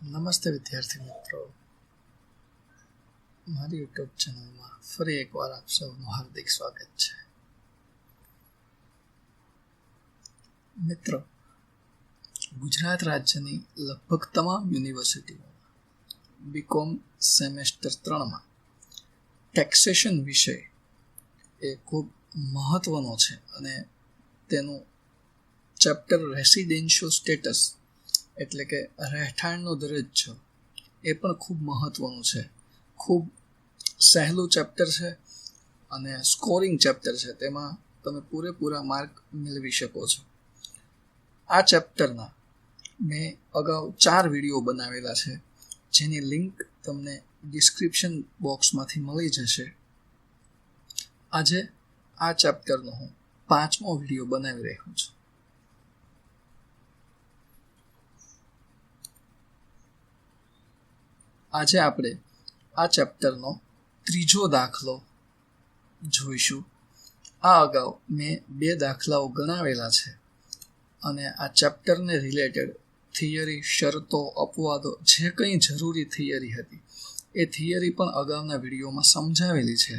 નમસ્તે વિદ્યાર્થી મિત્રો, મારી યુટ્યુબ ચેનલમાં ફરી એકવાર આપ સૌનું હાર્દિક સ્વાગત છે. મિત્રો, ગુજરાત રાજ્યની લગભગ તમામ યુનિવર્સિટીઓમાં બીકોમ સેમેસ્ટર 3માં ટેક્સેશન વિષય એ ખૂબ મહત્વનો છે અને તેનું ચેપ્ટર રેસિડેન્શિયલ સ્ટેટસ એટલે કે રહેઠાણનો દરજ્જો એ પણ ખૂબ મહત્વનું છે. ખૂબ સહેલું ચેપ્ટર છે અને સ્કોરિંગ ચેપ્ટર છે. તેમાં તમે પૂરેપૂરા માર્ક મેળવી શકો છો. આ ચેપ્ટરના મેં અગાઉ 4 વિડીયો બનાવેલા છે, જેની લિંક તમને ડિસ્ક્રિપ્શન બોક્સમાંથી મળી જશે. આજે આ ચેપ્ટરનો હું 5મો વિડીયો બનાવી રહ્યો છું. આજે આપણે આ ચેપ્ટરનો 3જો દાખલો જોઈશું. આ અગાઉ મેં 2 દાખલાઓ ગણાવેલા છે અને આ ચેપ્ટરને રિલેટેડ થિયરી, શરતો, અપવાદો જે કંઈ જરૂરી થિયરી હતી એ થિયરી પણ અગાઉના વિડીયોમાં સમજાવેલી છે.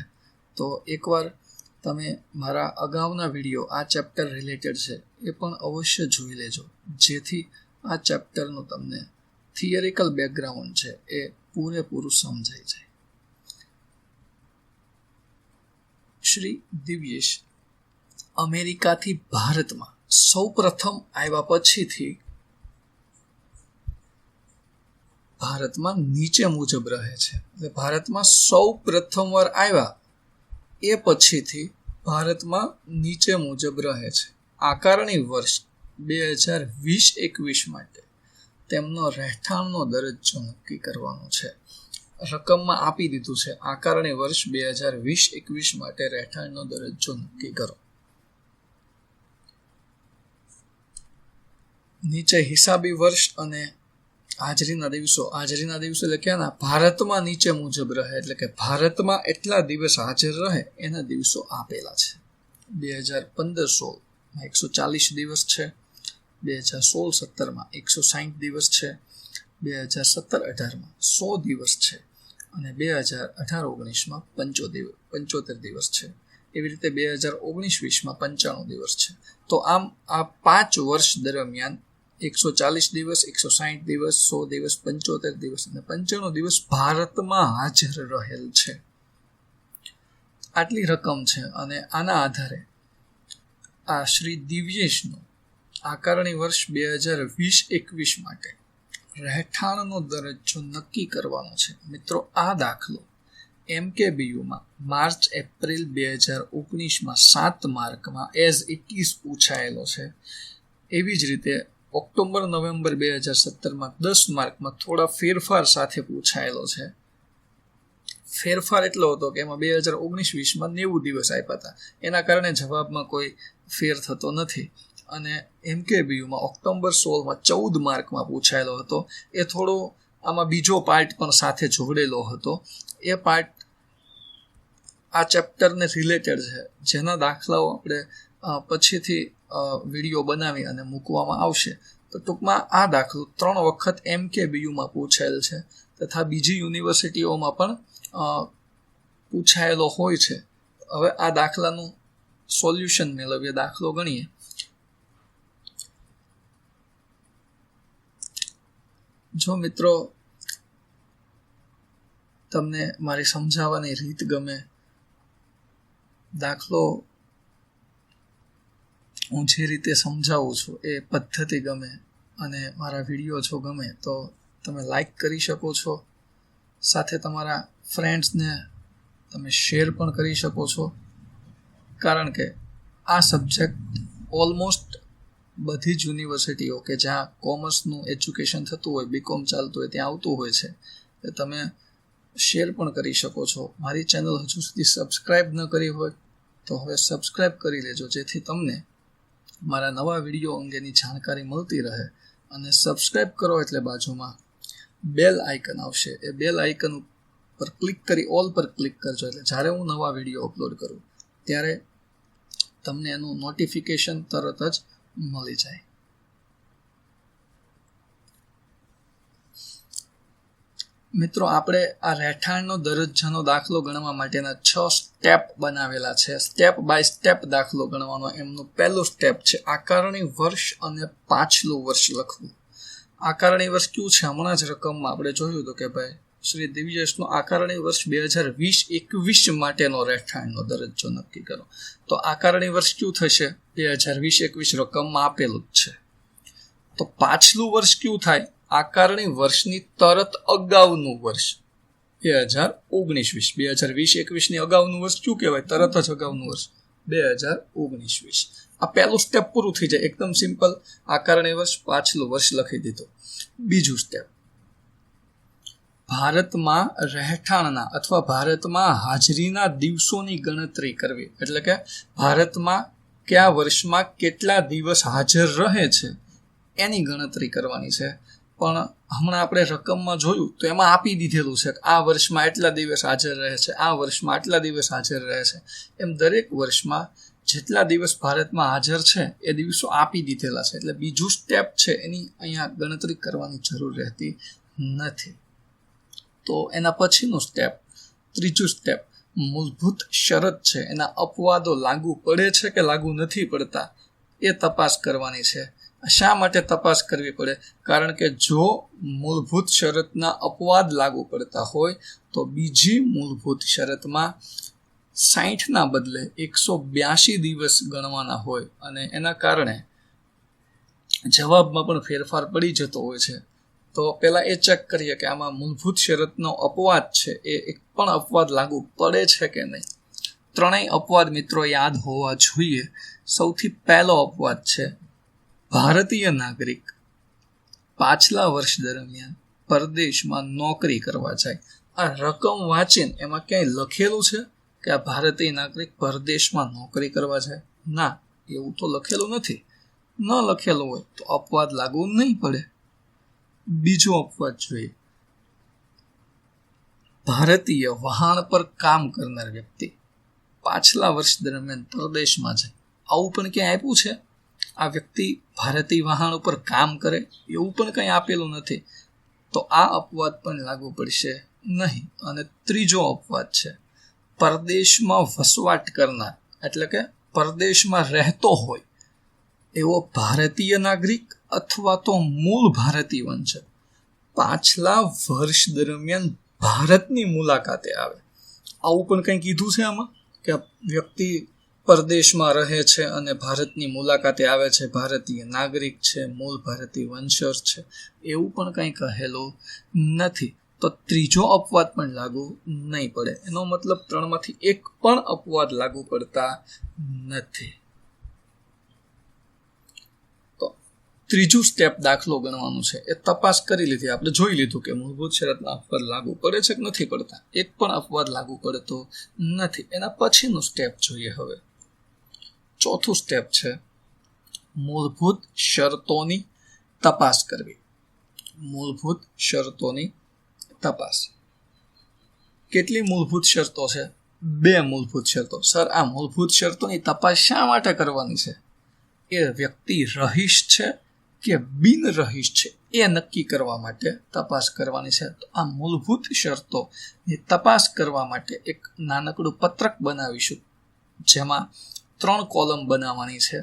તો એકવાર તમે મારા અગાઉના વિડીયો આ ચેપ્ટર રિલેટેડ છે એ પણ અવશ્ય જોઈ લેજો, જેથી આ ચેપ્ટરનું તમને થિયરિકલ બેકગ્રાઉન્ડ છે એ પૂરેપૂરું સમજાઈ જાય. શ્રી દિવ્યેશ અમેરિકાથી ભારતમાં સૌ પ્રથમ આવ્યા પછીથી ભારતમાં નીચે મુજબ રહે છે. એટલે ભારતમાં સૌ પ્રથમવાર આવ્યા એ પછીથી ભારતમાં નીચે મુજબ રહે છે. આકારણી વર્ષ 2020-21 માટે તેમનો રહેઠાણનો દરજ્જો નક્કી કરવાનો છે. રકમમાં આપી દીધું છે, આકારણી વર્ષ 2020-21 માટે રહેઠાણનો દરજ્જો નક્કી કરો. નીચે હિસાબી વર્ષ અને હાજરીના દિવસો એટલે ક્યાંના? ભારતમાં નીચે મુજબ રહે, એટલે કે ભારતમાં એટલા દિવસ હાજર રહે એના દિવસો આપેલા છે. 2015-16માં 140 દિવસ છે, 2016-17માં 160 દિવસ છે, 2017-18માં 100 દિવસ છે અને 2018-19માં 75 દિવસ છે. એવી રીતે 2019-20માં 95 દિવસ છે. તો આમ આ 5 વર્ષ દરમિયાન 140 દિવસ, 160 દિવસ, 100 દિવસ, 75 દિવસ અને 95 દિવસ ભારતમાં હાજર રહેલ છે. આટલી રકમ છે અને આના આધારે આ શ્રી દિવ્યેશનું આકારણી વર્ષ 2020-21 માટે રહેઠાણનો દરજ્જો નક્કી કરવાનો છે. મિત્રો, આ દાખલો MKBUમાં માર્ચ-એપ્રિલ 2019માં 7 માર્કમાં એઝ ઇટ ઇઝ પૂછાયેલો છે. એવી જ રીતે ઓક્ટોબર-નવેમ્બર 2017માં 10 માર્કમાં થોડા ફેરફાર સાથે પૂછાયેલો છે. ફેરફાર એટલો હતો કે એમાં 2019-20માં 90 દિવસ આપ્યા હતા, એના કારણે જવાબમાં કોઈ ફેર થતો નથી. અને MKBUમાં ઓક્ટોબર 16માં 14 માર્કમાં પૂછાયેલો હતો. એ થોડો આમાં બીજો પાર્ટ પણ સાથે જોડેલો હતો. એ પાર્ટ આ ચેપ્ટરને રિલેટેડ છે, જેના દાખલાઓ આપણે પછીથી વિડીયો બનાવી અને મૂકવામાં આવશે. તો ટૂંકમાં આ દાખલો 3 વખત MKBUમાં પૂછાયેલ છે તથા બીજી યુનિવર્સિટીઓમાં પણ પૂછાયેલો હોય છે. હવે આ દાખલાનું સોલ્યુશન મેળવીએ, દાખલો ગણીએ. જો મિત્રો તમને મારી સમજાવવાની રીત ગમે, દાખલો હું જે રીતે સમજાવું છું એ પદ્ધતિ ગમે અને મારા વિડીયો જો ગમે તો તમે લાઈક કરી શકો છો. સાથે તમારા ફ્રેન્ડ્સને તમે શેર પણ કરી શકો છો, કારણ કે આ સબ્જેક્ટ ઓલમોસ્ટ બધી જ યુનિવર્સિટીઓ કે જ્યાં કોમર્સનું એજ્યુકેશન થતું હોય, બીકોમ ચાલતું હોય ત્યાં આવતું હોય છે. એટલે તમે શેર પણ કરી શકો છો. મારી ચેનલ હજુ સુધી સબસ્ક્રાઈબ ન કરી હોય તો હવે સબસ્ક્રાઈબ કરી લેજો, જેથી તમને મારા નવા વિડીયો અંગેની જાણકારી મળતી રહે. અને સબસ્ક્રાઈબ કરો એટલે બાજુમાં બેલ આઇકન આવશે, એ બેલ આઇકન પર ક્લિક કરી ઓલ પર ક્લિક કરજો, એટલે જ્યારે હું નવા વિડીયો અપલોડ કરું ત્યારે તમને એનું નોટિફિકેશન તરત જ મળી જાય. મિત્રો આપણે આ રહેઠાણનો દરજ્જાનો દાખલો ગણવા માટેના 6 સ્ટેપ બનાવેલા છે. સ્ટેપ બાય સ્ટેપ દાખલો ગણવાનો એમનું પહેલું સ્ટેપ છે આકારણી વર્ષ અને પાછલું વર્ષ લખવું. આકારણી વર્ષ કયું છે? હમણાં જ રકમમાં આપણે જોયું હતું કે ભાઈ શ્રી દિવ્યેશનું આકારણી વર્ષ 2020-21 માટેનો રહેઠાણનો દરજ્જો નક્કી કરો. તો આકારણી વર્ષ કયું થશે? 2020-21 રકમમાં આપેલું જ છે. તો પાછલું વર્ષ કયું થાય? આકારણી વર્ષની તરત અગાઉનું વર્ષ 2019-20. 2020-21ની અગાઉનું વર્ષ શું કહેવાય? તરત જ અગાઉનું વર્ષ 2019-20. આ પહેલું સ્ટેપ પૂરું થઈ જાય. એકદમ સિમ્પલ. આકારણી વર્ષ, પાછલું વર્ષ લખી દીધું. બીજું સ્ટેપ, ભારતમાં રહેઠાણના અથવા ભારતમાં હાજરીના દિવસોની ગણતરી કરવી. એટલે કે ભારતમાં કયા વર્ષમાં કેટલા દિવસ હાજર રહે છે એની ગણતરી કરવાની છે. પણ હમણાં આપણે રકમમાં જોયું તો એમાં આપી દીધેલું છે કે આ વર્ષમાં એટલા દિવસ હાજર રહે છે, આ વર્ષમાં આટલા દિવસ હાજર રહે છે. એમ દરેક વર્ષમાં જેટલા દિવસ ભારતમાં હાજર છે એ દિવસો આપી દીધેલા છે. એટલે બીજું સ્ટેપ છે એની અહીંયા ગણતરી કરવાની જરૂર રહેતી નથી. તો એના પછીનું સ્ટેપ, ત્રીજું સ્ટેપ, મૂળભૂત શરત છે એના અપવાદો લાગુ પડે છે કે લાગુ નથી પડતા એ તપાસ કરવાની છે. શા માટે તપાસ કરવી પડે? કારણ કે જો મૂળભૂત શરતના અપવાદ લાગુ પડતા હોય તો બીજી મૂળભૂત શરતમાં 60ના બદલે 182 દિવસ ગણવાના હોય અને એના કારણે જવાબમાં પણ ફેરફાર પડી જતો હોય છે. તો પહેલાં એ ચેક કરીએ કે આમાં મૂળભૂત શરતનો અપવાદ છે એ એક પણ અપવાદ લાગુ પડે છે કે નહીં. ત્રણેય અપવાદ મિત્રો યાદ હોવા જોઈએ. સૌથી પહેલો અપવાદ છે, ભારતીય નાગરિક પાછલા વર્ષ દરમિયાન પરદેશમાં નોકરી કરવા જાય. આ રકમ વાંચીને એમાં ક્યાંય લખેલું છે કે આ ભારતીય નાગરિક પરદેશમાં નોકરી કરવા જાય? ના, એવું તો લખેલું નથી. ન લખેલું હોય તો અપવાદ લાગુ નહીં પડે. બીજો અપવાદ જોઈએ, ભારતીય વહાણ પર કામ કરનાર વ્યક્તિ પાછલા વર્ષ દરમિયાન પરદેશમાં જાય. આવું પણ ક્યાંય આપ્યું છે? આ વ્યક્તિ ભારતીય વહાણ ઉપર કામ કરે એવું પણ કંઈ આપેલું નથી. તો આ અપવાદ પણ લાગુ પડશે નહીં. અને ત્રીજો અપવાદ છે, પરદેશમાં વસવાટ કરનાર એટલે કે પરદેશમાં રહેતો હોય એવો ભારતીય નાગરિક અથવા તો મૂળ ભારતીય વંશજ પાછલા વર્ષ દરમિયાન ભારતની મુલાકાતે આવે. આવું પણ કંઈ કીધું છે આમાં કે વ્યક્તિ પરદેશમાં રહે છે અને ભારતની મુલાકાતે આવે છે, ભારતીય નાગરિક છે, મૂળ ભારતીય વંશજ છે, એવું પણ કંઈ કહેલું નથી. તો ત્રીજો અપવાદ પણ લાગુ નહીં પડે. એનો મતલબ ત્રણમાંથી એક પણ અપવાદ લાગુ પડતા નથી. તો ત્રીજું સ્ટેપ દાખલો ગણવાનું છે એ તપાસ કરી લીધી. આપણે જોઈ લીધું કે મૂળભૂત શરતના અપવાદ લાગુ પડે છે કે નથી પડતા. એક પણ અપવાદ લાગુ પડતો નથી. એના પછીનું સ્ટેપ જોઈએ. હવે ચોથું સ્ટેપ છે મૂળભૂત શરતોની તપાસ કરવી. મૂળભૂત શરતોની તપાસ. કેટલી મૂળભૂત શરતો છે? 2 મૂળભૂત શરતો. સર, આ મૂળભૂત શરતોની તપાસ શા માટે કરવાની છે? એ વ્યક્તિ રહીશ છે કે બિન રહીશ છે એ નક્કી કરવા માટે તપાસ કરવાની છે. તો આ મૂળભૂત શરતોની તપાસ કરવા માટે એક નાનકડું પત્રક બનાવીશું જેમાં 3 કોલમ બનાવવાની છે.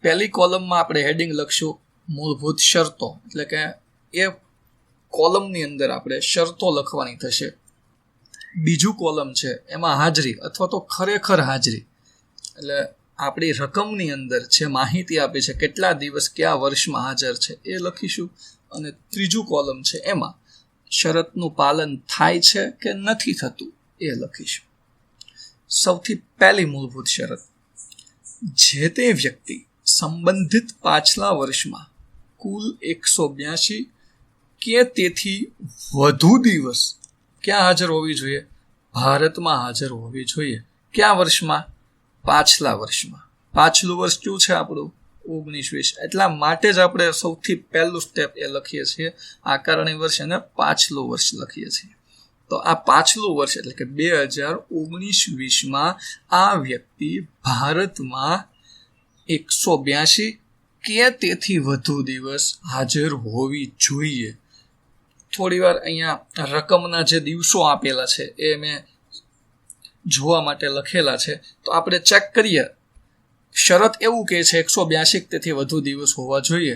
પહેલી કોલમમાં આપણે હેડિંગ લખશું મૂળભૂત શરતો, એટલે કે એ કોલમની અંદર આપણે શરતો લખવાની થશે. બીજું કોલમ છે એમાં હાજરી અથવા તો ખરેખર હાજરી, એટલે આપણી રકમની અંદર જે માહિતી આપી છે કેટલા દિવસ કયા વર્ષમાં હાજર છે એ લખીશું. અને ત્રીજું કોલમ છે એમાં શરતનું પાલન થાય છે કે નથી થતું એ લખીશું. સૌથી પહેલી મૂળભૂત શરત, જે તે વ્યક્તિ સંબંધિત પાછલા વર્ષમાં કુલ 182 કે તેથી વધુ દિવસ ક્યાં હાજર હોવી જોઈએ? ભારતમાં હાજર હોવી જોઈએ. કયા વર્ષમાં? પાછલા વર્ષમાં. પાછલું વર્ષ કયું છે આપણું? 19-20. એટલા માટે જ આપણે સૌથી પહેલું સ્ટેપ એ લખીએ છીએ, આકારણી વર્ષ અને પાછલું વર્ષ લખીએ છીએ. તો આ પાછલું વર્ષ એટલે કે 2019-20માં આ વ્યક્તિ ભારતમાં 182 કે તેથી વધુ દિવસ હાજર હોવી જોઈએ. થોડી વાર અહીંયા રકમના જે દિવસો આપેલા છે એ મેં જોવા માટે લખેલા છે. તો આપણે ચેક કરીએ. શરત એવું કહે છે 182 તેથી વધુ દિવસ હોવા જોઈએ.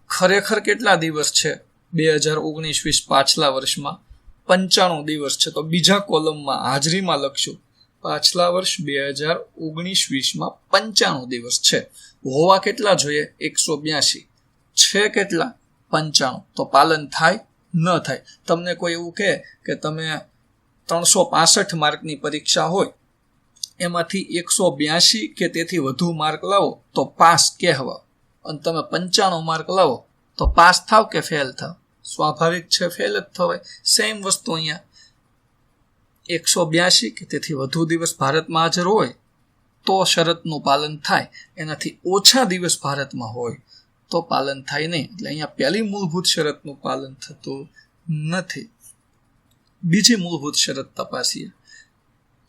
ખરેખર કેટલા દિવસ છે 2019-20 પાછલા વર્ષમાં? 95 દિવસ છે. તો બીજા કોલમમાં હાજરીમાં લખશું પાછલા વર્ષ 2019-20માં 95 દિવસ છે. હોવા કેટલા જોઈએ? 182. છે કેટલા? 95. તો પાલન થાય ન થાય? તમને કોઈ એવું કહે કે તમે 365 માર્કની પરીક્ષા હોય એમાંથી 182 કે તેથી વધુ માર્ક લાવો તો પાસ કહેવાય, અને તમે 95 માર્ક લાવો તો પાસ થાવ કે ફેલ થાવ? સ્વાભાવિક છે ફેલ જ થવાય. સેમ વસ્તુ અહીંયા 182 કે તેથી વધુ દિવસ ભારતમાં હાજર હોય તો શરતનું પાલન થાય, એનાથી ઓછા દિવસ ભારતમાં હોય તો પાલન થાય નહીં. એટલે અહીંયા પહેલી મૂળભૂત શરતનું પાલન થતું નથી. બીજી મૂળભૂત શરત તપાસીએ.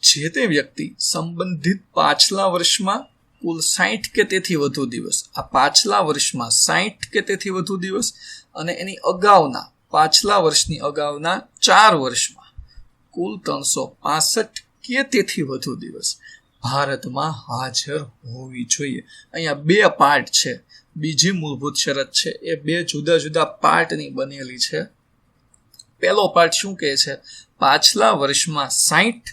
જે તે વ્યક્તિ સંબંધિત પાછલા વર્ષમાં કુલ 60 કે તેથી વધુ દિવસ, આ પાછલા વર્ષમાં 60 કે તેથી વધુ દિવસ અને એની અગાઉના પાછલા વર્ષની અગાઉના 4 વર્ષમાં કુલ 365 કે તેથી વધુ દિવસ ભારતમાં હાજર હોવી જોઈએ. અહીંયા 2 પાર્ટ છે. બીજી મૂળભૂત શરત છે એ 2 જુદા જુદા પાર્ટની બનેલી છે. પહેલો પાર્ટ શું કહે છે? પાછલા વર્ષમાં 60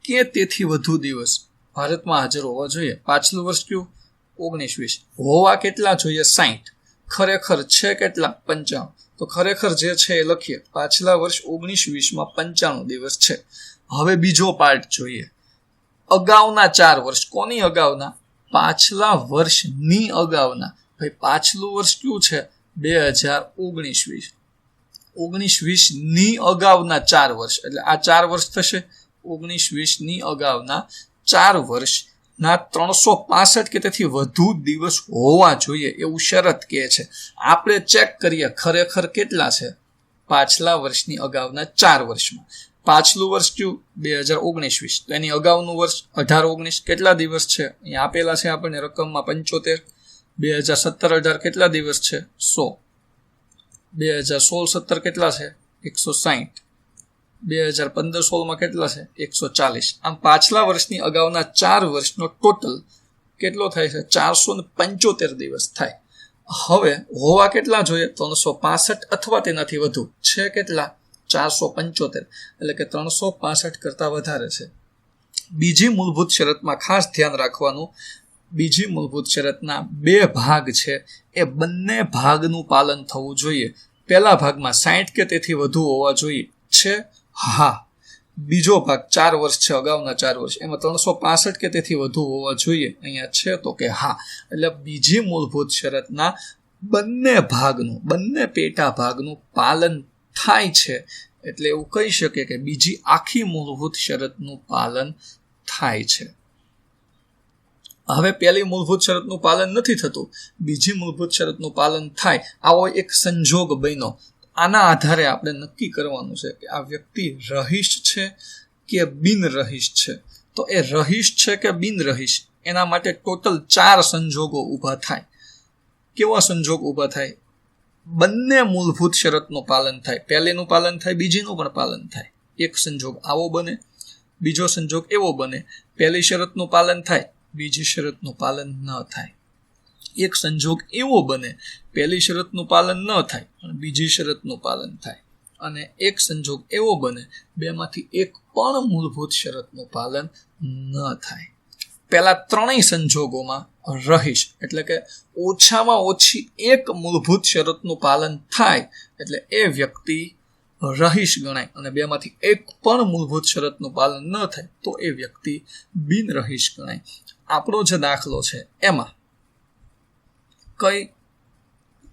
કે તેથી વધુ દિવસ ભારતમાં હાજર હોવા જોઈએ. પાછલું વર્ષ કયું? 19-20. હોવા કેટલા જોઈએ? 60. ખરેખર છે કેટલા? 95. તો ખરેખર જે છે એ લખીએ. પાછલા વર્ષ 19-20માં 95 દિવસ છે. હવે બીજો પાર્ટ જોઈએ. અગાઉના 4 વર્ષ. કોની અગાઉના? પાછલા વર્ષની અગાઉના. ભાઈ પાછલું વર્ષ કયું છે? 2019-20. 19-20 ની અગાઉના 4 વર્ષ, એટલે આ 4 વર્ષ થશે. 19-20 ની અગાઉના 4 વર્ષના 365 કે તેથી વધુ દિવસ હોવા જોઈએ એવું શરત કહે છે. આપણે ચેક કરીએ ખરેખર કેટલા છે પાછલા વર્ષની અગાઉના 4 વર્ષમાં. પાછલું વર્ષ કયું? 2019-20. તો એની અગાઉનું વર્ષ 18-19 કેટલા દિવસ છે? અહીંયા આપેલા છે આપણને રકમમાં 75. 2017-18 કેટલા દિવસ છે? 100. 2016-17 કેટલા છે? 160. 2015-16માં કેટલા છે? 140. આમ પાછલા વર્ષની અગાઉના 4 વર્ષનો ટોટલ કેટલો થાય છે? 475 દિવસ થાય. હવે હોવા કેટલા જોઈએ? 365 અથવા તેનાથી વધુ. છે કેટલા? 475. એટલે કે 365 કરતાં વધારે છે. બીજી મૂળભૂત શરતમાં ખાસ ધ્યાન રાખવાનું, બીજી મૂળભૂત શરતના 2 ભાગ છે એ બંને ભાગનું પાલન થવું જોઈએ. પહેલા ભાગમાં 60 કે તેથી વધુ હોવા જોઈએ. છે? હા. બીજો ભાગ 4 વર્ષ છે, અગાઉના 4 વર્ષ, એમાં 365 કે તેથી વધુ હોવા જોઈએ. અહીંયા છે તો કે હા. એટલે બીજી મૂળભૂત શરતના બંને ભાગનું, બંને પેટા ભાગનું પાલન થાય છે. એટલે એવું કહી શકે કે બીજી આખી મૂળભૂત શરતનું પાલન થાય છે. હવે પહેલી મૂળભૂત શરતનું પાલન નથી થતું, બીજી મૂળભૂત શરતનું પાલન થાય, આવો એક સંજોગ બન્યો. આના આધારે આપણે નક્કી કરવાનું છે કે આ વ્યક્તિ રહીશ છે કે બિન રહીશ છે. તો એ રહીશ છે કે બિન રહીશ, એના માટે ટોટલ 4 સંજોગો ઊભા થાય. કેવા સંજોગ ઊભા થાય? બંને મૂળભૂત શરતનું પાલન થાય. પહેલીનું પાલન થાય, બીજીનું પણ પાલન થાય. એક સંજોગ આવો બને. બીજો સંજોગ એવો બને, પહેલી શરતનું પાલન થાય, બીજી શરતનું પાલન ન થાય. એક સંજોગ એવો બને, પહેલી શરતનું પાલન ન થાય અને બીજી શરતનું પાલન થાય. અને એક સંજોગ એવો બને, બેમાંથી એક પણ મૂળભૂત શરતનું પાલન ન થાય. પહેલા ત્રણેય સંજોગોમાં રહીશ એટલે કે ઓછામાં ઓછી એક મૂળભૂત શરતનું પાલન થાય એટલે એ વ્યક્તિ રહીશ ગણાય, અને બેમાંથી એક પણ મૂળભૂત શરતનું પાલન ન થાય તો એ વ્યક્તિ બિન રહીશ ગણાય. આપણો જે દાખલો છે એમાં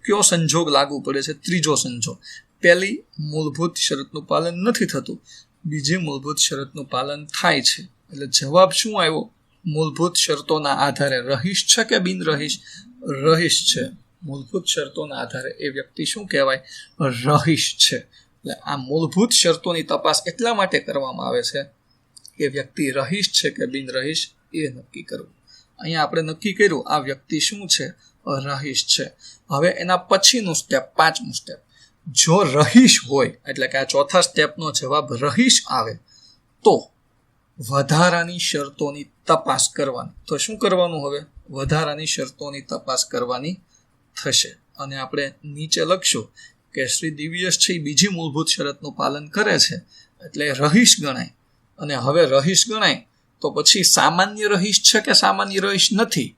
કયો સંજોગ લાગુ પડે છે? ત્રીજો સંજોગ. પહેલી મૂળભૂત શરતનું પાલન નથી થતું, બીજી મૂળભૂત શરતનું પાલન થાય છે. એટલે જવાબ શું આવ્યો? મૂળભૂત શરતોના આધારે રહીશ છે કે બિન રહીશ? રહીશ છે. મૂળભૂત શરતોના આધારે એ વ્યક્તિ શું કહેવાય? રહીશ છે. એટલે આ મૂળભૂત શરતોની તપાસ એટલા માટે કરવામાં આવે છે કે વ્યક્તિ રહીશ છે કે બિન રહીશ એ નક્કી કરવું. અહીંયા આપણે નક્કી કર્યું આ વ્યક્તિ શું છે? રહીશ છે. હવે એના પછીનું સ્ટેપ, 5મું સ્ટેપ, જો રહીશ હોય એટલે કે આ ચોથા સ્ટેપનો જવાબ રહીશ આવે તો વધારાની શરતોની તપાસ કરવાની. તો શું કરવાનું? હવે વધારાની શરતોની તપાસ કરવાની થશે. અને આપણે નીચે લખશું કે શ્રી દિવ્યેશ છે એ બીજી મૂળભૂત શરતનું પાલન કરે છે એટલે રહીશ ગણાય. અને હવે રહીશ ગણાય તો પછી સામાન્ય રહીશ છે કે સામાન્ય રહીશ નથી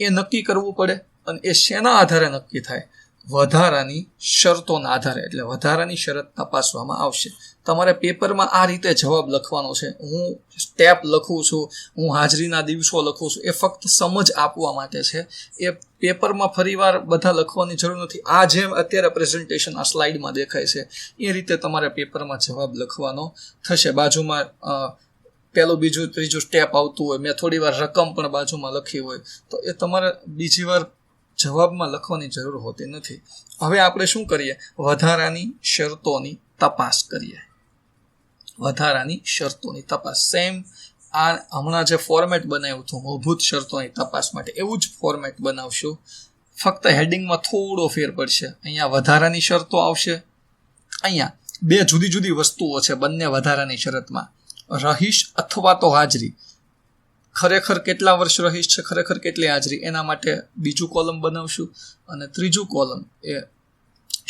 એ નક્કી કરવું પડે. અને એ શેના આધારે નક્કી થાય? વધારાની શરતોના આધારે. એટલે વધારાની શરત તપાસવામાં આવશે. તમારે પેપરમાં આ રીતે જવાબ લખવાનો છે. હું સ્ટેપ લખું છું, હું હાજરીના દિવસો લખું છું, એ ફક્ત સમજ આપવા માટે છે. એ પેપરમાં ફરીવાર બધા લખવાની જરૂર નથી. આ જેમ અત્યારે પ્રેઝન્ટેશન આ સ્લાઇડમાં દેખાય છે એ રીતે તમારે પેપરમાં જવાબ લખવાનો થશે. બાજુમાં પહેલું બીજું ત્રીજું સ્ટેપ આવતું હોય, મેં થોડી વાર રકમ પણ બાજુમાં લખી હોય તો એ તમારે બીજી વાર જવાબમાં લખવાની જરૂર હોતી નથી. હવે આપણે શું કરીએ? વધારાની શરતોની તપાસ કરીએ. વધારાની શરતોની તપાસ સેમ આ હમણાં જે ફોર્મેટ બનાવ્યું હતું મૂળભૂત શરતોની તપાસ માટે એવું જ ફોર્મેટ બનાવશું. ફક્ત હેડિંગમાં થોડો ફેર પડશે. અહીંયા વધારાની શરતો આવશે. અહીંયા બે જુદી જુદી વસ્તુઓ છે બંને વધારાની શરતમાં, રહીશ અથવા તો હાજરી. ખરેખર કેટલા વર્ષ રહીશ છે, ખરેખર કેટલી હાજરી, એના માટે બીજું કોલમ બનાવશું. અને ત્રીજું કોલમ એ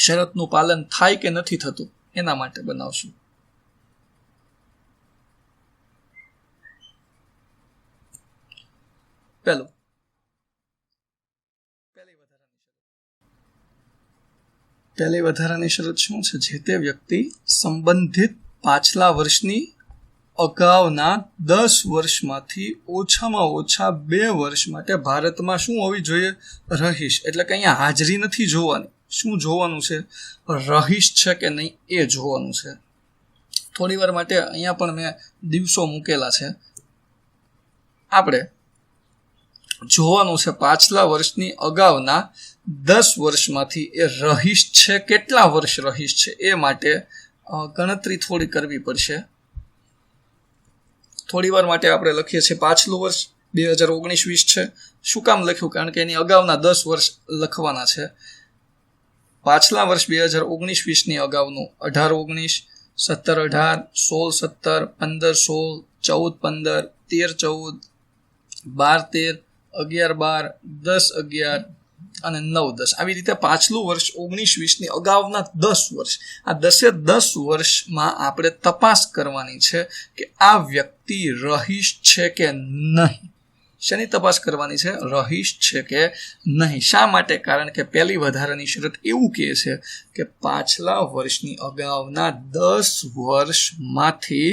શરતનું પાલન થાય કે નથી થતું એના માટે બનાવશું. પહેલી વધારાની શરત શું છે? જે તે વ્યક્તિ સંબંધિત પાછલા વર્ષની અગાઉના 10 વર્ષમાંથી ઓછામાં ઓછા 2 વર્ષ માટે ભારતમાં શું હોવી જોઈએ? રહીશ. એટલે કે અહીંયા હાજરી નથી જોવાની. શું જોવાનું છે? રહીશ છે કે નહીં એ જોવાનું છે. થોડી વાર માટે અહીંયા પણ મેં દિવસો મૂકેલા છે. આપણે જોવાનું છે પાછલા વર્ષની અગાઉના 10 વર્ષમાંથી એ રહીશ છે, કેટલા વર્ષ રહીશ છે એ માટે ગણતરી થોડી કરવી પડશે. થોડી વાર માટે આપણે લખીએ છીએ પાછલું વર્ષ 2019-20 છે. શું કામ લખ્યું? કારણ કે એની અગાઉના 10 વર્ષ લખવાના છે. પાછલા વર્ષ 2019-20ની અગાઉનું 18-19, 17-18, 16-17, 15-16, 14-15, 13-14, 12-13, 11-12, 10-11 અને 9-10. આવી રીતે પાછલું વર્ષ 19-20ની અગાઉના 10 વર્ષ, આ 10 વર્ષમાં આપણે તપાસ કરવાની છે કે આ વ્યક્તિ રહીશ છે કે નહીં. શેની તપાસ કરવાની છે? રહીશ છે કે નહીં. શા માટે? કારણ કે પહેલી વધારાની શરત એવું કહે છે કે પાછલા વર્ષની અગાઉના 10 વર્ષમાંથી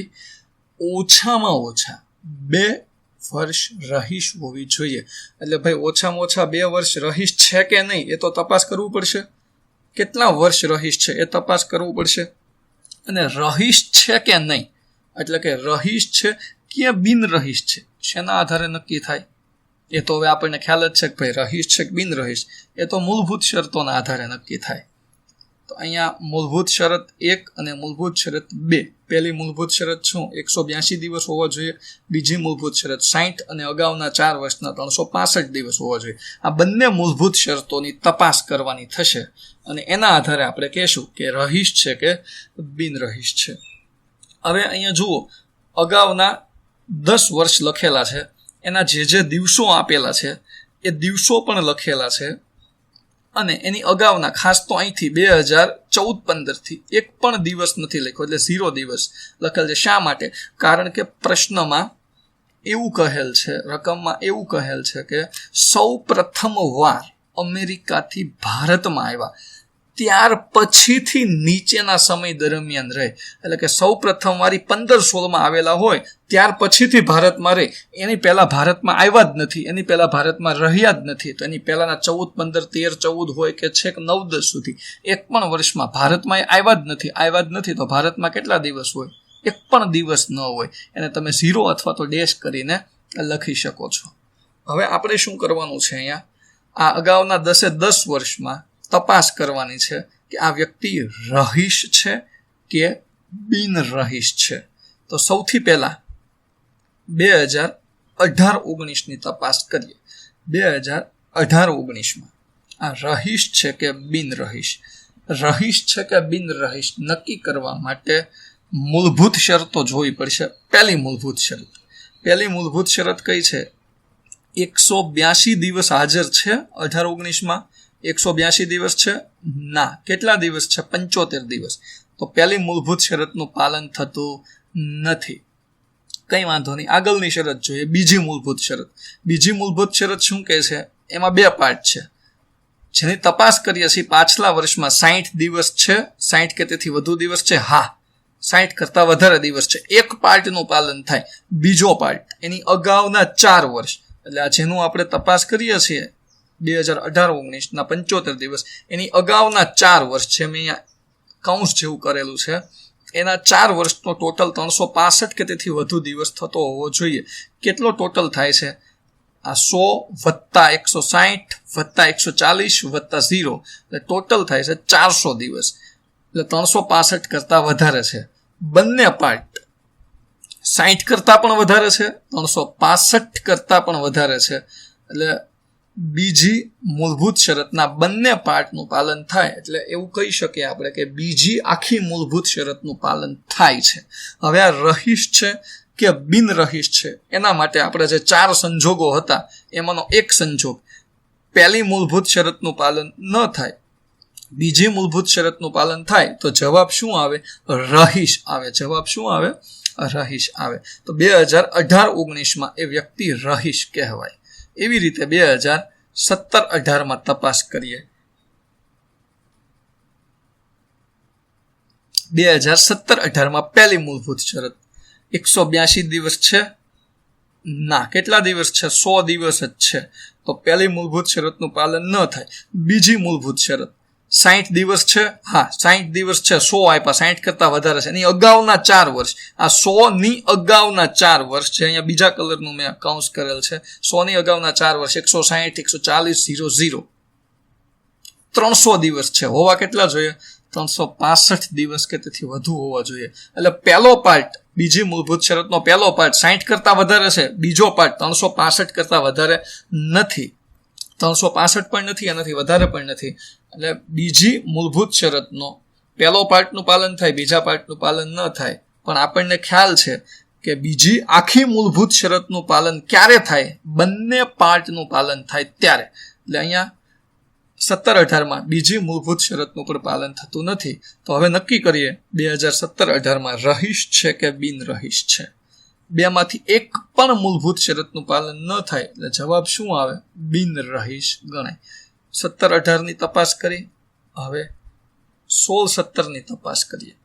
ઓછામાં ઓછા 2 વર્ષ રહીશ હોવી જોઈએ. એટલે ભાઈ ઓછામાં ઓછા 2 વર્ષ રહીશ છે કે નહીં એ તો તપાસ કરવું પડશે. કેટલા વર્ષ રહીશ છે એ તપાસ કરવું પડશે. અને રહીશ છે કે નહીં એટલે કે રહીશ છે કે બિન રહીશ છે શેના આધારે નક્કી થાય? એ તો હવે આપણને ખ્યાલ જ છે કે ભાઈ રહીશ છે કે બિન રહીશ એ તો મૂળભૂત શરતોના આધારે નક્કી થાય. તો અહીંયા મૂળભૂત શરત 1 અને મૂળભૂત શરત 2. પહેલી મૂળભૂત શરત શું? 182 દિવસ હોવા જોઈએ. બીજી મૂળભૂત શરત 60 અને અગાઉના 4 વર્ષના 365 દિવસ હોવા જોઈએ. આ બંને મૂળભૂત શરતોની તપાસ કરવાની થશે અને એના આધારે આપણે કહેશું કે રહીશ છે કે બિન રહીશ છે. હવે અહીંયા જુઓ, અગાઉના 10 વર્ષ લખેલા છે, એના જે દિવસો આપેલા છે એ દિવસો પણ લખેલા છે. અને એની અગાઉના ખાસ તો અહીંથી 2014-15થી એક પણ દિવસ નથી લખ્યો, એટલે 0 દિવસ લખેલ છે. શા માટે? કારણ કે પ્રશ્નમાં એવું કહેલ છે, રકમમાં એવું કહેલ છે કે સૌ પ્રથમ વાર અમેરિકાથી ભારતમાં આવ્યા ત્યાર પછીથી નીચેના સમય દરમિયાન રહે. એટલે કે સૌ પ્રથમ વારી 15-16માં આવેલા હોય ત્યાર પછીથી ભારતમાં રહે, એની પહેલાં ભારતમાં આવ્યા જ નથી, એની પહેલાં ભારતમાં રહ્યા જ નથી. તો એની પહેલાંના 14, 15, 13, 14 હોય કે છેક 9, 10 સુધી એક પણ વર્ષમાં ભારતમાં આવ્યા જ નથી તો ભારતમાં કેટલા દિવસ હોય? એક પણ દિવસ ન હોય. એને તમે 0 અથવા તો ડેશ કરીને લખી શકો છો. હવે આપણે શું કરવાનું છે? અહીંયા આ અગાઉના 10 વર્ષમાં તપાસ કરવાની છે કે આ વ્યક્તિ રહીશ છે કે બિન રહીશ છે. તો સૌથી પહેલા 2018-19ની તપાસ કરીએ. 2018-19માં આ રહીશ છે કે બિન રહીશ? રહીશ છે કે બિન રહીશ નક્કી કરવા માટે મૂળભૂત શરતો જોવી પડશે. પહેલી મૂળભૂત શરત કઈ છે? 182 દિવસ હાજર છે 18-19માં. 182 દિવસ છે? ના. કેટલા દિવસ છે? 75 દિવસ. તો પહેલી મૂળભૂત શરતનું પાલન થતું નથી. કંઈ વાંધો નહીં, આગળની શરત જોઈએ. બીજી મૂળભૂત શરત શું કહે છે? એમાં 2 પાર્ટ છે જેની તપાસ કરીએ છીએ. પાછલા વર્ષમાં 60 દિવસ છે, 60 કે તેથી વધુ દિવસ છે? હા, 60 કરતાં વધારે દિવસ છે. એક પાર્ટનું પાલન થાય. બીજો પાર્ટ એની અગાઉના 4 વર્ષ, એટલે આ જેનું આપણે તપાસ કરીએ છીએ 2018-19ના 75 દિવસ, એની અગાઉના 4 વર્ષ છે. મેં અહીંયા કૌંસ જેવું કરેલું છે. એના 4 વર્ષનો ટોટલ 365 કે તેથી વધુ દિવસ થતો હોવો જોઈએ. કેટલો ટોટલ થાય છે? આ 100 + 160 + 140 + 0, એટલે ટોટલ થાય છે 400 દિવસ. એટલે 365 કરતાં વધારે છે. બંને પાર્ટ 60 કરતાં પણ વધારે છે, 365 કરતાં પણ વધારે છે. એટલે બીજી મૂળભૂત શરતના બંને પાર્ટનું પાલન થાય એટલે એવું કહી શકીએ આપણે કે બીજી આખી મૂળભૂત શરતનું પાલન થાય છે. હવે આ રહીશ છે કે બિન રહીશ છે એના માટે આપણે જે 4 સંજોગો હતા એમાંનો એક સંજોગ, પહેલી મૂળભૂત શરતનું પાલન ન થાય, બીજી મૂળભૂત શરતનું પાલન થાય, તો જવાબ શું આવે? રહીશ આવે. જવાબ શું આવે? રહીશ આવે. તો 2018-19માં એ વ્યક્તિ રહીશ કહેવાય. એવી રીતે 2017-18માં તપાસ કરીએ. 2017-18માં પહેલી મૂળભૂત શરત 182 દિવસ છે? ના. કેટલા દિવસ છે? 100 દિવસ જ છે. તો પહેલી મૂળભૂત શરતનું પાલન ન થાય. બીજી મૂળભૂત શરત 60 દિવસ છે? હા, 60 દિવસ છે. 100 આપ્યા, 60 કરતાં વધારે છે. એની અગાઉના 4 વર્ષ, આ 100ની અગાઉના 4 વર્ષ છે. અહીંયા બીજા કલરનું મેં કૌંસ કરેલ છે. 100ની અગાઉના 4 વર્ષ, 160, 140, 00, 300 દિવસ છે. હોવા કેટલા જોઈએ? 365 દિવસ કે તેથી વધુ હોવા જોઈએ. એટલે પહેલો પાર્ટ, બીજી મૂળભૂત શરતનો પહેલો પાર્ટ 60 કરતાં વધારે છે, બીજો પાર્ટ 365 કરતાં વધારે નથી. 365 પણ નથી, એનાથી વધારે પણ નથી. એટલે બીજી મૂળભૂત શરતનો પહેલો પાર્ટનું પાલન થાય, બીજા પાર્ટનું પાલન ન થાય. પણ આપણને ખ્યાલ છે કે બીજી આખી મૂળભૂત શરતનું પાલન ક્યારે થાય? બંને પાર્ટનું પાલન થાય ત્યારે. એટલે અહીંયા 17-18માં બીજી મૂળભૂત શરતનું પણ પાલન થતું નથી. તો હવે નક્કી કરીએ 2017-18માં રહીશ છે કે બિન રહીશ છે. બેમાંથી એક પણ મૂળભૂત શરતનું પાલન ન થાય એટલે જવાબ શું આવે? બિન રહીશ ગણાય. 17-18ની તપાસ કરી. હવે 16-17ની તપાસ કરીએ.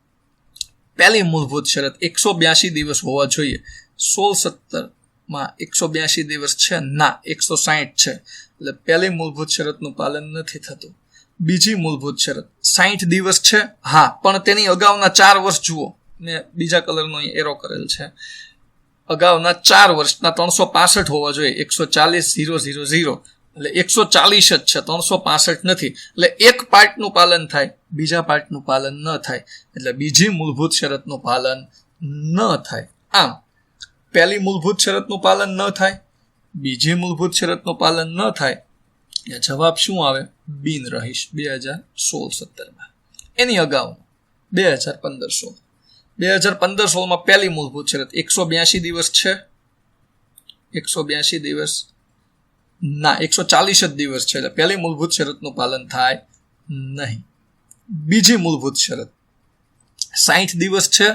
પહેલી મૂળભૂત શરત 182 દિવસ હોવા જોઈએ. 16-17માં 182 દિવસ છે? ના, 160 છે. એટલે પહેલી મૂળભૂત શરતનું પાલન નથી થતું. બીજી મૂળભૂત શરત 60 દિવસ છે? હા, પણ તેની અગાઉના 4 વર્ષ જુઓ, મેં બીજા કલરનો એરો કરેલ છે. અગાઉના 4 વર્ષના 365 હોવા જોઈએ. 140, 000, એટલે 140 જ છે, 365 નથી. એટલે એક પાર્ટનું પાલન થાય, બીજા પાર્ટનું પાલન ન થાય. એટલે બીજી મૂળભૂત શરતનું પાલન ન થાય. આમ પહેલી મૂળભૂત શરતનું પાલન ન થાય, બીજી મૂળભૂત શરતનું પાલન ન થાય. એ જવાબ શું આવે? બિન રહીશ. 2016-17માં. એની અગાઉ 2015-16. 2015-16માં પહેલી મૂળભૂત શરત 182 દિવસ છે? 182 દિવસ? ના, 140 જ દિવસ છે. એટલે પહેલી મૂળભૂત શરતનું પાલન થાય નહીં. બીજી મૂળભૂત શરત 60 દિવસ છે?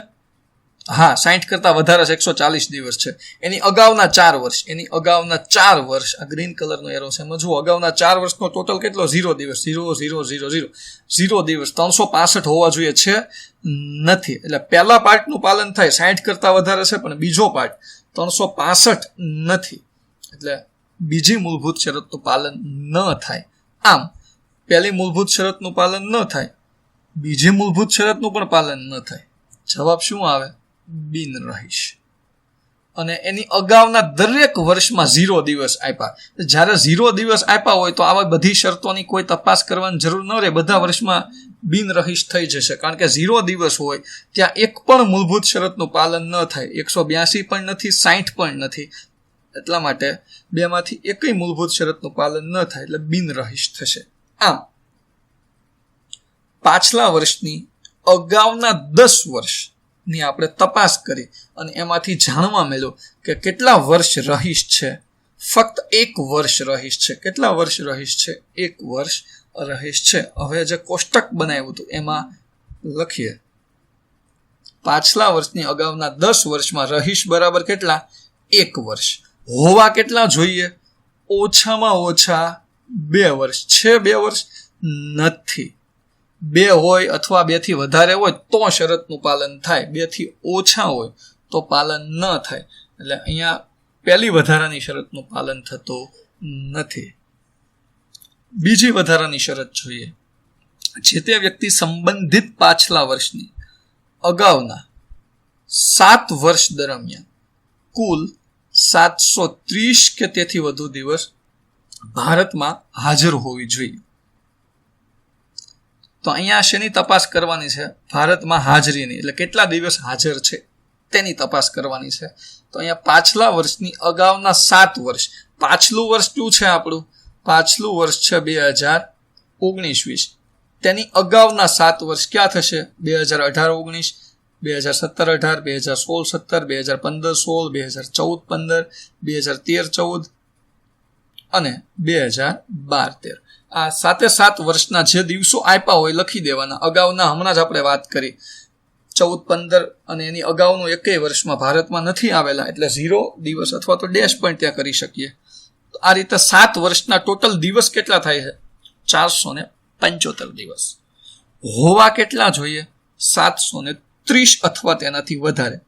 હા, 60 કરતાં વધારે છે, 140 દિવસ છે. એની અગાઉના 4 વર્ષ, એની અગાઉના 4 વર્ષ, આ ગ્રીન કલરનો એરો છે એમાં જુઓ, અગાઉના 4 વર્ષનો ટોટલ કેટલો? 0 દિવસ, 0, 0, 0, 0, 0 દિવસ. 365 હોવા જોઈએ છે? નથી. એટલે પહેલા પાર્ટનું પાલન થાય, 60 કરતાં વધારે છે, પણ બીજો પાર્ટ 365 નથી. એટલે બીજી મૂળભૂત શરતનું પાલન ન થાય. આમ પહેલી મૂળભૂત શરતનું પાલન ન થાય, બીજી મૂળભૂત શરતનું પણ પાલન ન થાય. જવાબ શું આવે? બિન રહીશ. અને એની અગાઉના દરેક વર્ષમાં 0 દિવસ આપ્યા. જ્યારે 0 દિવસ આપ્યા હોય તો આવા બધી શરતોની કોઈ તપાસ કરવાની જરૂર ન રહે. બધા વર્ષમાં બિન રહીશ થઈ જશે. કારણ કે 0 દિવસ હોય ત્યાં એક પણ મૂળભૂત શરતનું પાલન ન થાય. 182 પણ નથી, 60 પણ નથી. એટલા માટે બેમાંથી એકય મૂળભૂત શરતનું પાલન ન થાય એટલે બિન રહીશ થશે. આમ પાછલા વર્ષની અગાઉના 10 વર્ષની આપણે તપાસ કરી અને એમાંથી જાણવા મળ્યું કે કેટલા વર્ષ રહીશ છે. ફક્ત 1 વર્ષ રહીશ છે. કેટલા વર્ષ રહીશ છે? 1 વર્ષ રહીશ છે. હવે જે કોષ્ટક બનાવ્યું હતું એમાં લખીએ, પાછલા વર્ષની અગાઉના 10 વર્ષમાં રહીશ બરાબર કેટલા? 1 વર્ષ. હોવા કેટલા જોઈએ? ઓછામાં ઓછા 2 વર્ષ. છે 2 વર્ષ? નથી. 2 હોય અથવા 2 થી વધારે હોય તો શરતનું પાલન થાય. 2 થી ઓછા હોય તો પાલન ન થાય. એટલે અહીંયા પહેલી વધારાની શરતનું પાલન થતું નથી. બીજી વધારાની શરત જોઈએ, જે તે વ્યક્તિ સંબંધિત પાછલા વર્ષની અગાઉના 7 વર્ષ દરમિયાન કુલ 730 કે તેથી વધુ દિવસ ભારતમાં હાજર હોવી જોઈએ. તો અહીંયા શેની તપાસ કરવાની છે? ભારતમાં હાજરીની, એટલે કેટલા દિવસ હાજર છે તેની તપાસ કરવાની છે. તો અહીંયા પાછલા વર્ષની અગાઉના 7 વર્ષ. પાછલું વર્ષ કયું છે આપણું? પાછલું વર્ષ છે 2019-20. તેની અગાઉના 7 વર્ષ ક્યાં થશે? 2018-19, 2017-18, 2016-17, 2015-16, 2014-15, 2013-14 અને 2012-13. આ 7 વર્ષના જે દિવસો આપ્યા હોય લખી દેવાના. અગાઉના હમણાં જ આપણે વાત કરી 14-15 અને એની અગાઉનું 1 વર્ષમાં ભારતમાં નથી આવેલા, એટલે 0 દિવસ અથવા તો ડેશ પણ ત્યાં કરી શકીએ. તો આ રીતે 7 વર્ષના ટોટલ દિવસ કેટલા થાય છે? 475 દિવસ. હોવા કેટલા જોઈએ? 730 અથવા તેનાથી વધારે.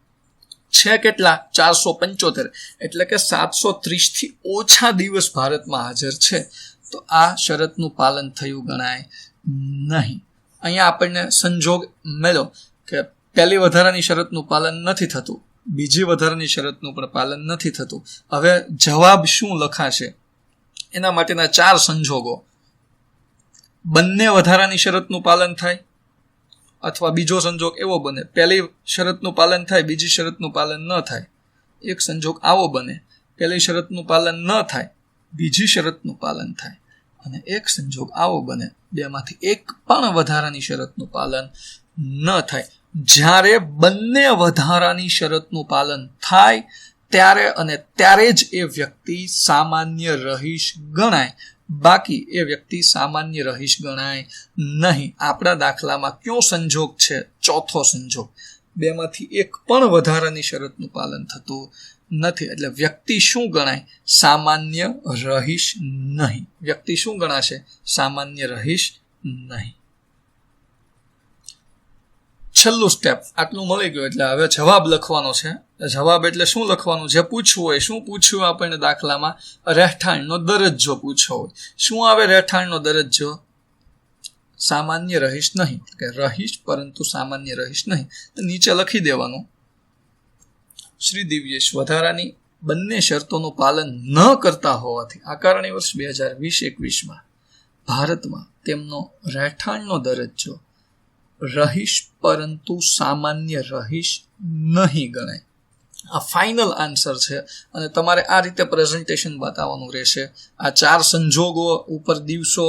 છે કેટલા? 475. એટલે કે 730 થી ઓછા દિવસ ભારતમાં હાજર છે તો આ શરતનું પાલન થયું ગણાય નહીં. અહીંયા આપણને સંજોગ મળ્યો કે પહેલી વધારાની શરતનું પાલન નથી થતું, બીજી વધારાની શરતનું પણ પાલન નથી થતું. હવે જવાબ શું લખાશે એના માટેના 4 સંજોગો. બંને વધારાની શરતનું પાલન થાય, અથવા બીજો સંજોગ એવો બને પહેલી શરતનું પાલન થાય, બીજી શરતનું પાલન ન થાય. એક સંજોગ આવો બને, પહેલી શરતનું પાલન ન થાય, બીજી શરતનું પાલન થાય. અને એક સંજોગ આવો બને, બેમાંથી એક પણ વધારાની શરતનું પાલન ન થાય. જ્યારે બંને વધારાની શરતનું પાલન થાય ત્યારે અને ત્યારે જ એ વ્યક્તિ સામાન્ય રહીશ ગણાય, બાકી એ વ્યક્તિ સામાન્ય રહીશ ગણાય નહીં. આપણા દાખલામાં કયો સંજોગ છે? ચોથો સંજોગ. બેમાંથી એક પણ વધારાની શરતનું પાલન થતું નથી, એટલે વ્યક્તિ શું ગણાય? સામાન્ય રહીશ નહીં. વ્યક્તિ શું ગણાશે? સામાન્ય રહીશ નહીં. છેલ્લું સ્ટેપ આટલું મળી ગયું, એટલે હવે જવાબ લખવાનો છે. જવાબ એટલે શું લખવાનું? જે પૂછવું હોય. શું પૂછ્યું આપણને દાખલામાં? રહેઠાણનો દરજ્જો પૂછ્યો હોય. શું આવે રહેઠાણનો દરજ્જો? સામાન્ય રહીશ નહીં, કે રહીશ પરંતુ સામાન્ય રહીશ નહીં. તો નીચે લખી દેવાનું, શ્રી દિવ્યેશ વધારાની બંને શરતોનું પાલન ન કરતા હોવાથી આકારણી વર્ષ 2020-21માં ભારતમાં તેમનો રહેઠાણનો દરજ્જો રહીશ પરંતુ સામાન્ય રહીશ નહીં ગણાય. આ ફાઇનલ આન્સર છે અને તમારે આ રીતે પ્રેઝન્ટેશન બતાવવાનું રહેશે. આ 4 સંજોગો ઉપર દિવસો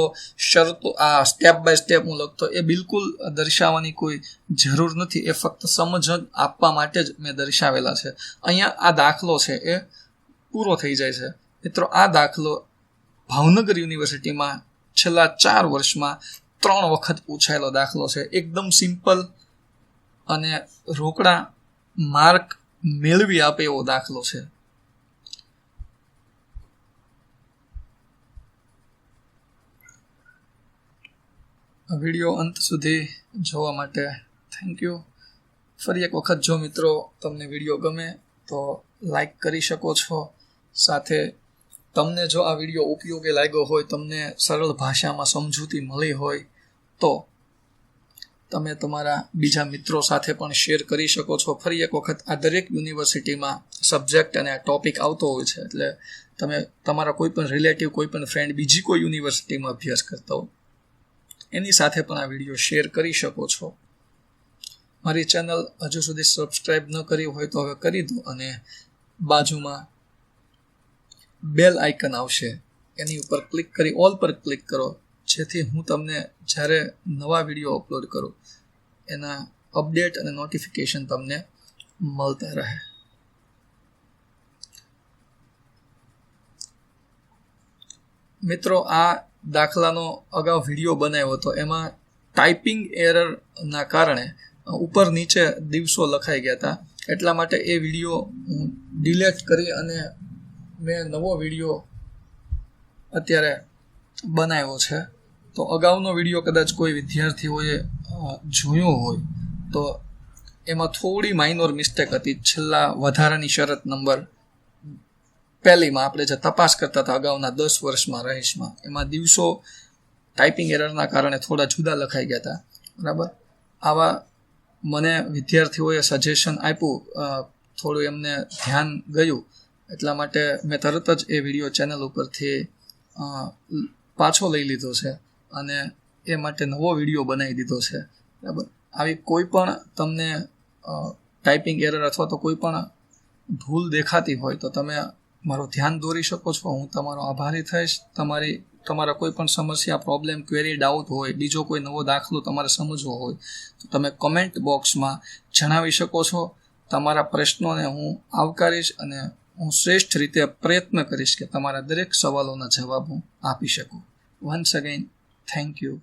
શરતો આ સ્ટેપ બાય સ્ટેપ હું લખતો એ બિલકુલ દર્શાવવાની કોઈ જરૂર નથી. એ ફક્ત સમજણ આપવા માટે જ મેં દર્શાવેલા છે. અહીંયા આ દાખલો છે એ પૂરો થઈ જાય છે. મિત્રો, આ દાખલો ભાવનગર યુનિવર્સિટીમાં છેલ્લા 4 વર્ષમાં 3 વખત પૂછાયેલો દાખલો છે. એકદમ સિમ્પલ અને રોકડા માર્ક મેળવી આપે એવો દાખલો છે. વિડીયો અંત સુધી જોવા માટે થેન્ક યુ. ફરી એક વખત જો મિત્રો તમને વિડીયો ગમે તો લાઈક કરી શકો છો. સાથે તમને જો આ વિડીયો ઉપયોગી લાગ્યો હોય, તમને સરળ ભાષામાં સમજૂતી મળી હોય તો તમે તમારા બીજા મિત્રો સાથે પણ શેર કરી શકો છો. ફરી એક વખત આ દરેક યુનિવર્સિટીમાં સબ્જેક્ટ અને આ ટોપિક આવતો હોય છે, એટલે તમે તમારા કોઈ પણ રિલેટિવ, કોઈ પણ ફ્રેન્ડ બીજી કોઈ યુનિવર્સિટીમાં અભ્યાસ કરતા હો એની સાથે પણ આ વિડીયો શેર કરી શકો છો. મારી ચેનલ હજુ સુધી સબસ્ક્રાઈબ ન કરી હોય તો હવે કરી દો અને બાજુમાં બેલ આઇકન આવશે, એની ઉપર ક્લિક કરી ઓલ પર ક્લિક કરો જેથી હું તમને જ્યારે નવા વિડીયો અપલોડ કરું એના અપડેટ અને નોટિફિકેશન તમને મળતા રહે. મિત્રો, આ દાખલાનો અગાઉ વિડીયો બનાવ્યો હતો, એમાં ટાઈપિંગ એરરના કારણે ઉપર નીચે દિવસો લખાઈ ગયા હતા. એટલા માટે એ વિડીયો હું ડિલેટ કરી અને મેં નવો વિડીયો અત્યારે બનાવ્યો છે. તો અગાઉનો વિડીયો કદાચ કોઈ વિદ્યાર્થીઓએ જોયો હોય તો એમાં થોડી માઇનોર મિસ્ટેક હતી. છેલ્લા વધારાની શરત નંબર પહેલીમાં આપણે જે તપાસ કરતા હતા અગાઉના 10 વર્ષમાં રહીશમાં, એમાં દિવસો ટાઈપિંગ એરરના કારણે થોડા જુદા લખાઈ ગયા હતા. બરાબર, આવા મને વિદ્યાર્થીઓએ સજેશન આપ્યું, થોડું એમને ધ્યાન ગયું, એટલા માટે મેં તરત જ એ વિડીયો ચેનલ ઉપરથી પાછો લઈ લીધો છે અને એ માટે નવો વિડીયો બનાવી દીધો છે. બરાબર, આવી કોઈ પણ તમને ટાઈપિંગ એરર અથવા તો કોઈ પણ ભૂલ દેખાતી હોય તો તમે મારું ધ્યાન દોરી શકો છો. હું તમારો આભારી થઈશ. તમારા કોઈ પણ સમસ્યા, પ્રોબ્લેમ, ક્વેરી, ડાઉટ હોય, બીજો કોઈ નવો દાખલો તમારે સમજવો હોય તો તમે કમેન્ટ બોક્સમાં જણાવી શકો છો. તમારા પ્રશ્નોને હું આવકારીશ અને હું શ્રેષ્ઠ રીતે પ્રયત્ન કરીશ કે તમારા દરેક સવાલોના જવાબ હું આપી શકું. Once again, thank you.